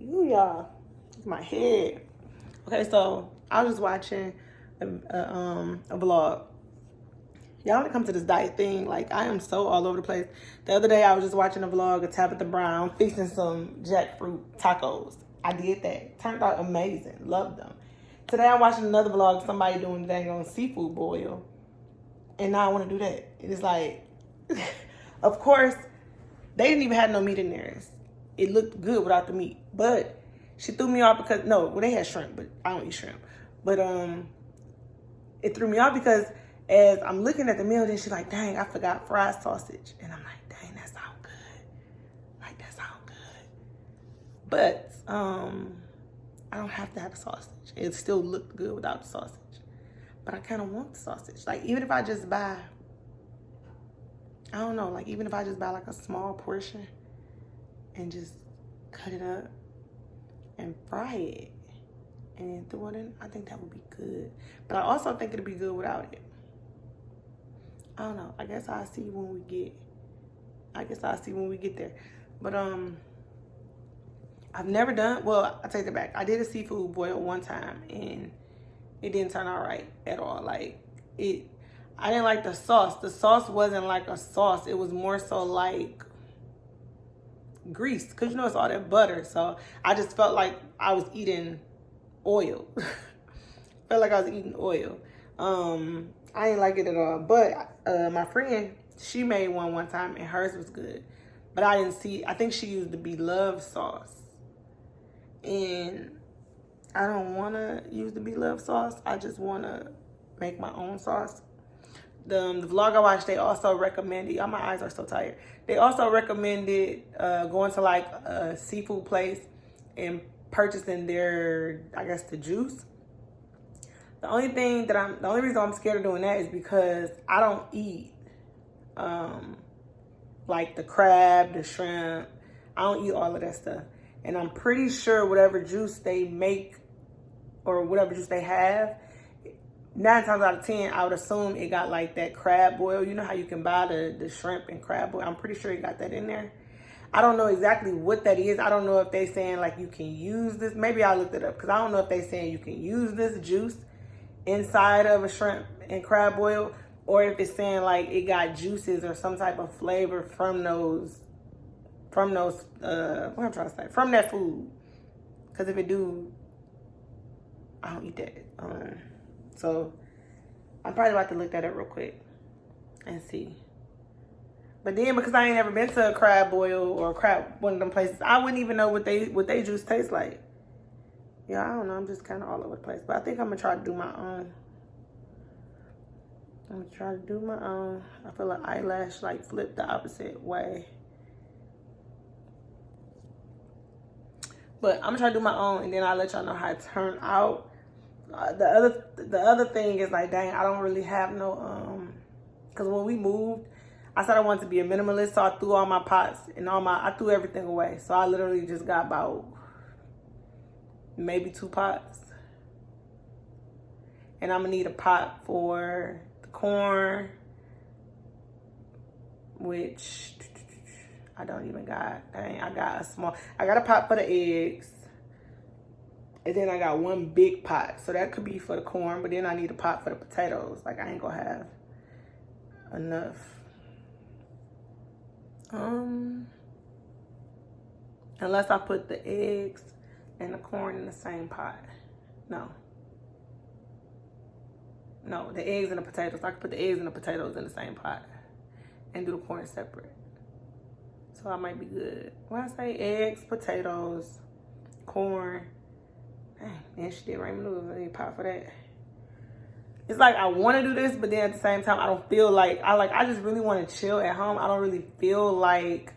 Y'all. It's my head. Okay, so I was just watching a vlog. Y'all, when it comes to this diet thing, like, I am so all over the place. The other day, I was just watching a vlog of Tabitha Brown fixing some jackfruit tacos. I did that. Turned out amazing. Loved them. Today, I'm watching another vlog of somebody doing dang on seafood boil. And now I want to do that. It's like, of course, they didn't even have no meat in theirs. It looked good without the meat. But she threw me off because, no, well, they had shrimp, but I don't eat shrimp. But it threw me off because as I'm looking at the meal, then she's like, dang, I forgot fried sausage. And I'm like, dang, that sounds good. Like, that sounds good. But I don't have to have the sausage. It still looked good without the sausage. But I kind of want the sausage. Like, even if I just buy, I don't know, like, even if I just buy like a small portion and just cut it up and fry it and then throw it in, I think that would be good. But I also think it'd be good without it. I don't know. I guess I'll see when we get there. But I've never done, well, I take it back. I did a seafood boil one time and it didn't turn out right at all. Like, I didn't like the sauce. The sauce wasn't like a sauce. It was more so like grease, because you know it's all that butter. So I just felt like I was eating oil. Felt like I was eating oil. I didn't like it at all. But my friend, she made one time and hers was good. But I didn't see, I think she used the Beloved sauce. And I don't want to use the Beloved sauce. I just want to make my own sauce. The vlog I watched, they also recommended, y'all, my eyes are so tired. They also recommended going to like a seafood place and purchasing their, I guess, the juice. The only reason I'm scared of doing that is because I don't eat like the crab, the shrimp. I don't eat all of that stuff. And I'm pretty sure whatever juice they make or whatever juice they have, 9 times out of 10, I would assume it got like that crab boil. You know how you can buy the shrimp and crab boil? I'm pretty sure it got that in there. I don't know exactly what that is. I don't know if they saying like you can use this. Maybe I looked it up because I don't know if they saying you can use this juice inside of a shrimp and crab boil, or if it's saying like it got juices or some type of flavor from what I'm trying to say, from that food. Because if it do, I don't eat that. So I'm probably about to look that up real quick and see. But then because I ain't never been to a crab boil or one of them places, I wouldn't even know what they juice tastes like. Yeah, I don't know. I'm just kind of all over the place. But I think I'm going to try to do my own. I feel like eyelash like flip the opposite way. But I'm going to try to do my own and then I'll let y'all know how it turned out. The other thing is like, dang, I don't really have no, because when we moved, I said I wanted to be a minimalist, so I threw all my pots and I threw everything away. So I literally just got about maybe 2 pots. And I'm gonna need a pot for the corn, which I don't even got. Dang, I got a pot for the eggs. And then I got 1 big pot. So that could be for the corn, but then I need a pot for the potatoes. Like, I ain't gonna have enough. Unless I put the eggs and the corn in the same pot. No, the eggs and the potatoes. I could put the eggs and the potatoes in the same pot and do the corn separate. So I might be good. When I say eggs, potatoes, corn, man, she did ramen noodles. I need a pot for that. It's like I want to do this, but then at the same time, I don't feel like I just really want to chill at home. I don't really feel like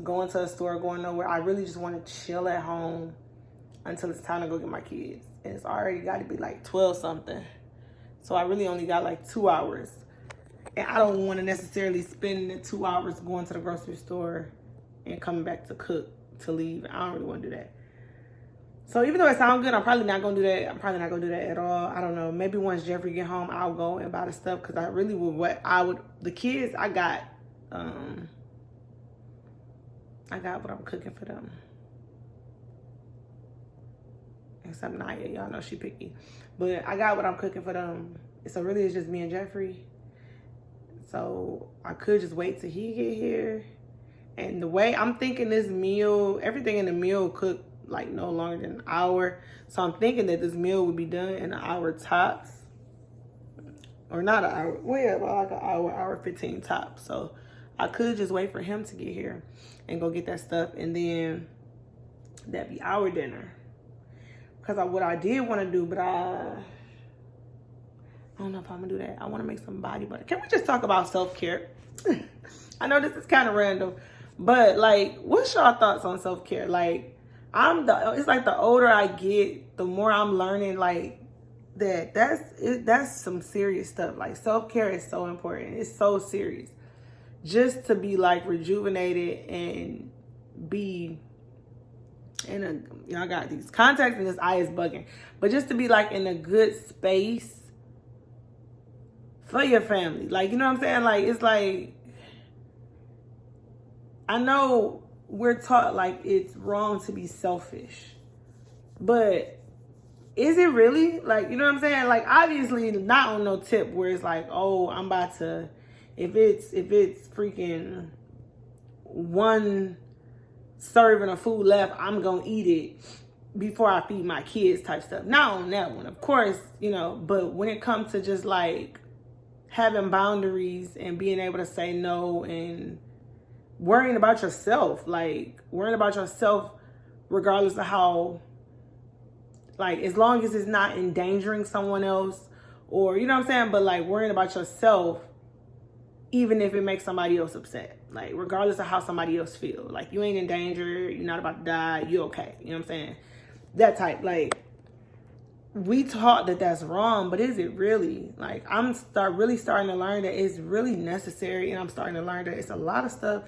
going to a store, going nowhere. I really just want to chill at home until it's time to go get my kids. And it's already got to be like 12 something. So I really only got like 2 hours. And I don't want to necessarily spend the 2 hours going to the grocery store and coming back to cook, to leave. I don't really want to do that. So even though it sounds good, I'm probably not going to do that. I'm probably not going to do that at all. I don't know. Maybe once Jeffrey get home, I'll go and buy the stuff. Because I really would, the kids, I got what I'm cooking for them. except Naya. Y'all know she picky. But I got what I'm cooking for them. So really it's just me and Jeffrey. So I could just wait till he get here. And the way I'm thinking this meal, everything in the meal cooked like no longer than an hour. So I'm thinking that this meal would be done in an hour tops. Or not an hour, well, yeah, about like an hour 15 tops. So I could just wait for him to get here and go get that stuff. And then that'd be our dinner. Because what I did want to do, but I don't know if I'm going to do that. I want to make some body butter. Can we just talk about self-care? I know this is kind of random. But, like, what's y'all thoughts on self-care? Like, it's like the older I get, the more I'm learning, like, that's some serious stuff. Like, self-care is so important. It's so serious. Just to be, like, rejuvenated and be in a, I got these contacts and this eye is bugging. But just to be, like, in a good space for your family. Like, you know what I'm saying? Like, it's like, I know we're taught like it's wrong to be selfish, but is it really? Like, you know what I'm saying? Like, obviously not on no tip where it's like, oh, I'm about to, if it's freaking one serving of food left, I'm gonna eat it before I feed my kids type stuff. Not on that one, of course, you know, but when it comes to just like having boundaries and being able to say no and worrying about yourself, like worrying about yourself regardless of how, like, as long as it's not endangering someone else, or, you know what I'm saying, but like worrying about yourself even if it makes somebody else upset, like regardless of how somebody else feel. Like, you ain't in danger, you're not about to die, you okay, you know what I'm saying? That type. Like, we taught that that's wrong, but is it really? Like, I'm really starting to learn that it's really necessary, and I'm starting to learn that it's a lot of stuff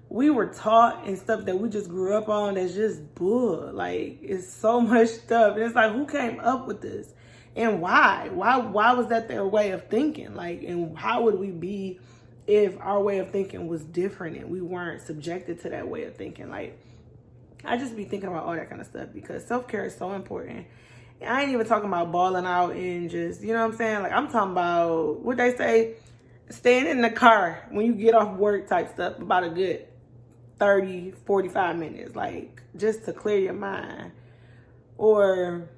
we were taught and stuff that we just grew up on that's just bull. Like, it's so much stuff. And it's like, who came up with this? And why? Why was that their way of thinking? Like, and how would we be if our way of thinking was different and we weren't subjected to that way of thinking? Like, I just be thinking about all that kind of stuff because self-care is so important. And I ain't even talking about balling out and just, you know what I'm saying? Like, I'm talking about, what they say, staying in the car when you get off work type stuff, about a good 30, 45 minutes, like, just to clear your mind. Or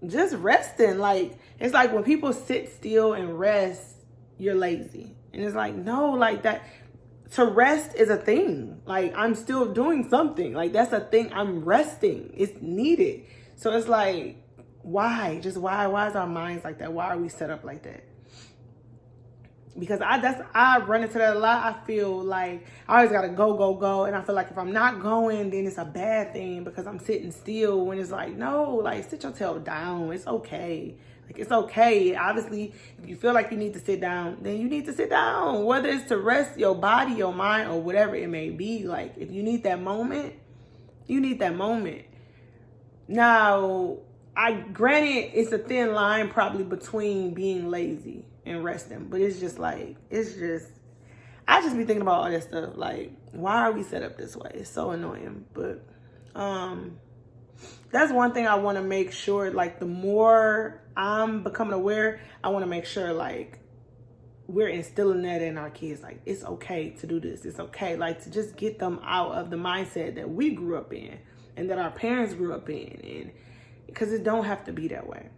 just resting. Like, it's like when people sit still and rest, you're lazy. And it's like, no, like, that, to rest is a thing. Like, I'm still doing something. Like, that's a thing. I'm resting. It's needed. So it's like, why? Just why? Why is our minds like that? Why are we set up like that? Because I run into that a lot. I feel like I always gotta go. And I feel like if I'm not going, then it's a bad thing because I'm sitting still, when it's like, no, like, sit your tail down. It's okay. Like, it's okay. Obviously, if you feel like you need to sit down, then you need to sit down. Whether it's to rest your body, your mind, or whatever it may be. Like, if you need that moment, you need that moment. Now, granted, it's a thin line probably between being lazy and resting, but it's just like, I just be thinking about all that stuff. Like, why are we set up this way? It's so annoying. But that's one thing I want to make sure, like, the more I'm becoming aware, I want to make sure, like, we're instilling that in our kids. Like, it's okay to do this. It's okay, like, to just get them out of the mindset that we grew up in and that our parents grew up in, and because it don't have to be that way.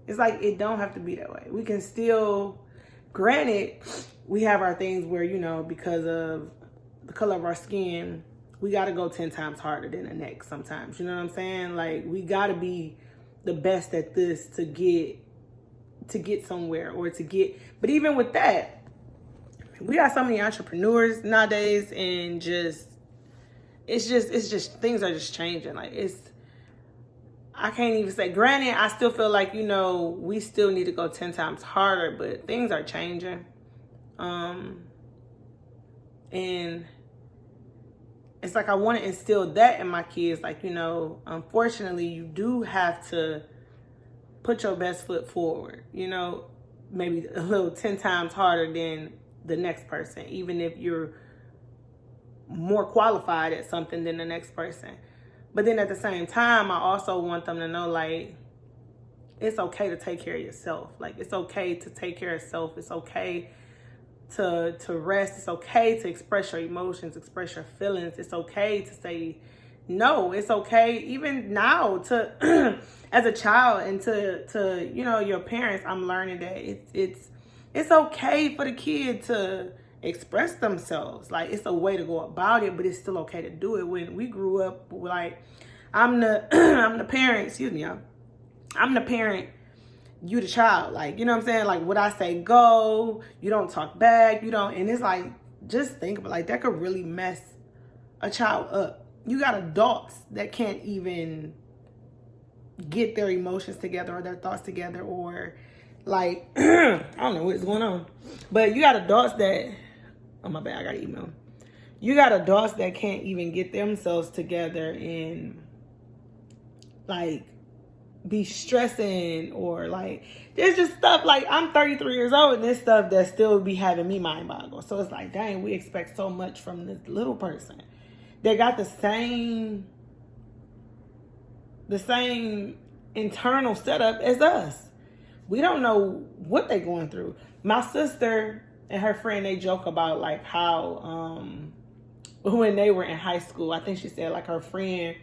It's like, it don't have to be that way. We can still, granted, we have our things where, you know, because of the color of our skin, we got to go 10 times harder than the next sometimes. You know what I'm saying? Like, we got to be the best at this to get somewhere, or to get, but even with that, we got so many entrepreneurs nowadays, and it's just things are just changing. Like, I can't even say, granted, I still feel like, you know, we still need to go 10 times harder, but things are changing. And it's like, I want to instill that in my kids. Like, you know, unfortunately, you do have to put your best foot forward, you know, maybe a little 10 times harder than the next person, even if you're more qualified at something than the next person. But then at the same time, I also want them to know, like, it's okay to take care of yourself. Like, it's okay to take care of yourself. It's okay to rest. It's okay to express your emotions, express your feelings. It's okay to say no. It's okay even now to as a child and to you know, your parents. I'm learning that it's okay for the kid to express themselves. Like, it's a way to go about it, but it's still okay to do it. When we grew up, like, I'm the I'm the parent, excuse me, y'all. I'm the parent, you the child. Like, you know what I'm saying? Like, what I say go, you don't talk back, you don't, and it's like, just think about, like, that could really mess a child up. You got adults that can't even get their emotions together or their thoughts together, or like, I don't know what's going on. But you got adults that, oh my bad, I got an email. You got adults that can't even get themselves together and like be stressing, or like, there's just stuff, like, I'm 33 years old and there's stuff that still be having me mind boggle. So it's like, dang, we expect so much from this little person. They got the same internal setup as us. We don't know what they're going through. My sister and her friend, they joke about like how when they were in high school, I think she said like her friend,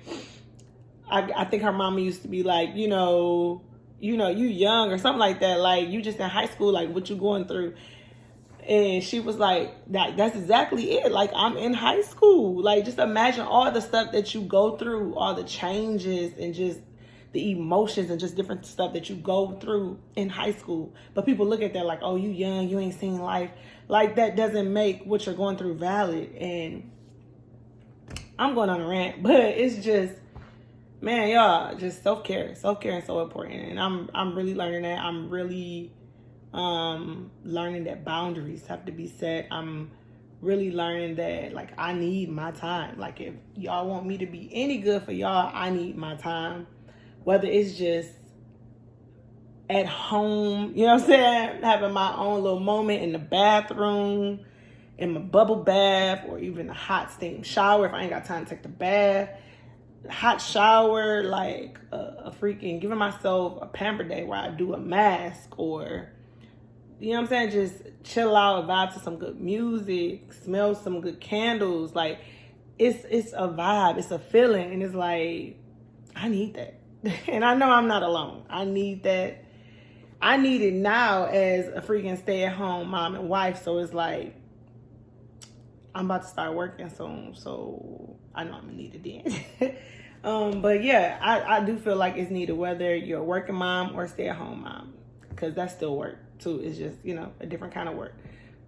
I think her mama used to be like, you know, you young or something like that. Like, you just in high school, like, what you going through? And she was like, that's exactly it. Like, I'm in high school. Like, just imagine all the stuff that you go through, all the changes and just the emotions and just different stuff that you go through in high school. But people look at that like, oh, you young, you ain't seen life. Like, that doesn't make what you're going through valid. And I'm going on a rant, but it's just, man, y'all, just self-care is so important. And I'm really learning that. I'm really learning that boundaries have to be set. I'm really learning that, like, I need my time. Like, if y'all want me to be any good for y'all, I need my time. Whether it's just at home, you know what I'm saying, having my own little moment in the bathroom, in my bubble bath, or even a hot steam shower if I ain't got time to take the bath. Hot shower, like a freaking giving myself a pamper day where I do a mask, or, you know what I'm saying, just chill out, vibe to some good music, smell some good candles. Like, it's a vibe, it's a feeling, and it's like, I need that. And I know I'm not alone. I need that. I need it now as a freaking stay-at-home mom and wife. So it's like, I'm about to start working soon, so I know I'm gonna need it then. But yeah, I do feel like it's needed, whether you're a working mom or a stay-at-home mom, because that's still work too. It's just, you know, a different kind of work.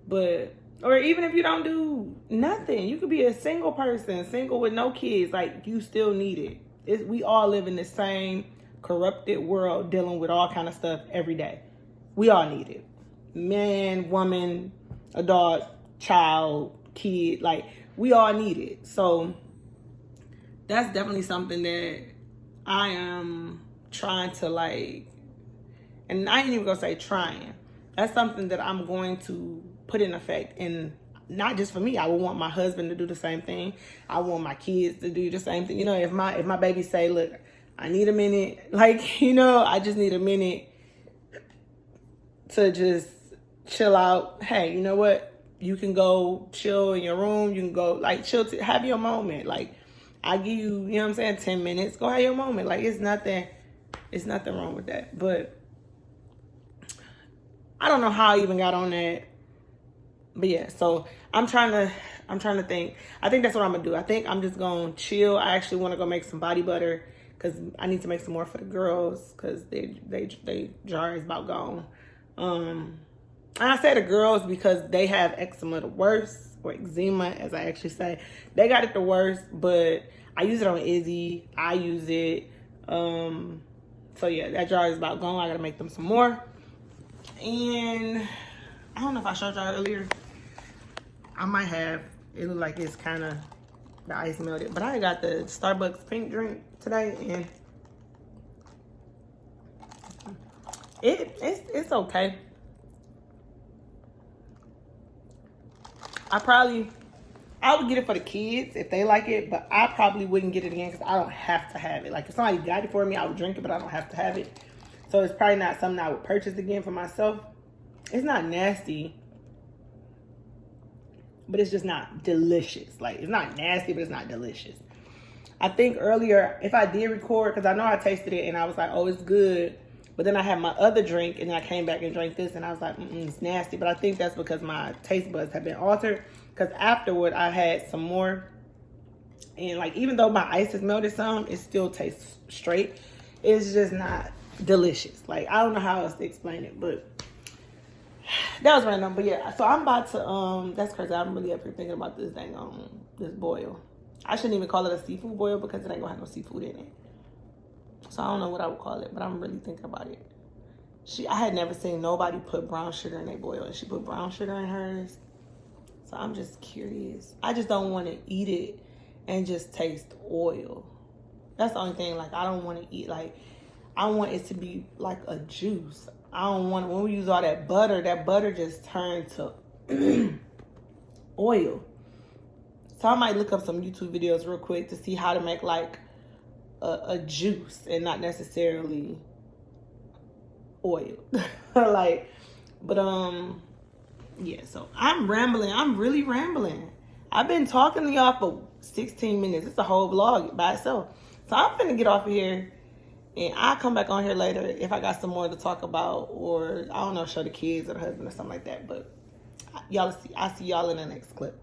But, or even if you don't do nothing, you could be a single person, single with no kids. Like, you still need it. We all live in the same corrupted world, dealing with all kind of stuff every day. We all need it. Man, woman, adult, child, kid, like, we all need it. So that's definitely something that I am trying to, like, and I ain't even gonna say trying. That's something that I'm going to put in effect, and not just for me. I would want my husband to do the same thing. I want my kids to do the same thing. You know, if my baby say, look, I need a minute, like, you know, I just need a minute to just chill out. Hey, you know what? You can go chill in your room. You can go, like, chill, have your moment. Like, I give you, you know what I'm saying, 10 minutes. Go have your moment. Like, it's nothing wrong with that. But I don't know how I even got on that. But yeah, so I'm trying to think. I think that's what I'm gonna do. I think I'm just gonna chill. I actually want to go make some body butter, because I need to make some more for the girls, because they jar is about gone. And I say the girls because they have eczema the worst, or eczema as I actually say. They got it the worst, but I use it on Izzy. I use it. So yeah, that jar is about gone. I gotta make them some more. And I don't know if I showed y'all earlier. I might have. It look like it's kind of, the ice melted. But I got the Starbucks pink drink today, and it's okay. I probably I would get it for the kids if they like it, but I probably wouldn't get it again because I don't have to have it. Like if somebody got it for me, I would drink it, but I don't have to have it. So it's probably not something I would purchase again for myself. It's not nasty, but it's just not delicious. Like it's not nasty, but it's not delicious. I think earlier, if I did record, because I know I tasted it and I was like, oh, it's good. But then I had my other drink and then I came back and drank this and I was like, it's nasty. But I think that's because my taste buds have been altered. Because afterward, I had some more. And like, even though my ice has melted some, it still tastes straight. It's just not delicious. Like, I don't know how else to explain it, but that was random. But yeah, so I'm about to, that's crazy. I'm really up here thinking about this dang, this boil. I shouldn't even call it a seafood boil because it ain't gonna have no seafood in it. So I don't know what I would call it, but I'm really thinking about it. I had never seen nobody put brown sugar in their boil, and she put brown sugar in hers. So I'm just curious. I just don't want to eat it and just taste oil. That's the only thing. Like, I don't want to eat, like, I want it to be like a juice. I don't want, when we use all that butter just turned to oil. So I might look up some YouTube videos real quick to see how to make like a juice and not necessarily oil. Like, but yeah, so I'm rambling. I'm really rambling. I've been talking to y'all for 16 minutes. It's a whole vlog by itself. So I'm finna get off of here and I'll come back on here later if I got some more to talk about, or I don't know, show the kids or the husband or something like that. But y'all see, I'll see y'all in the next clip.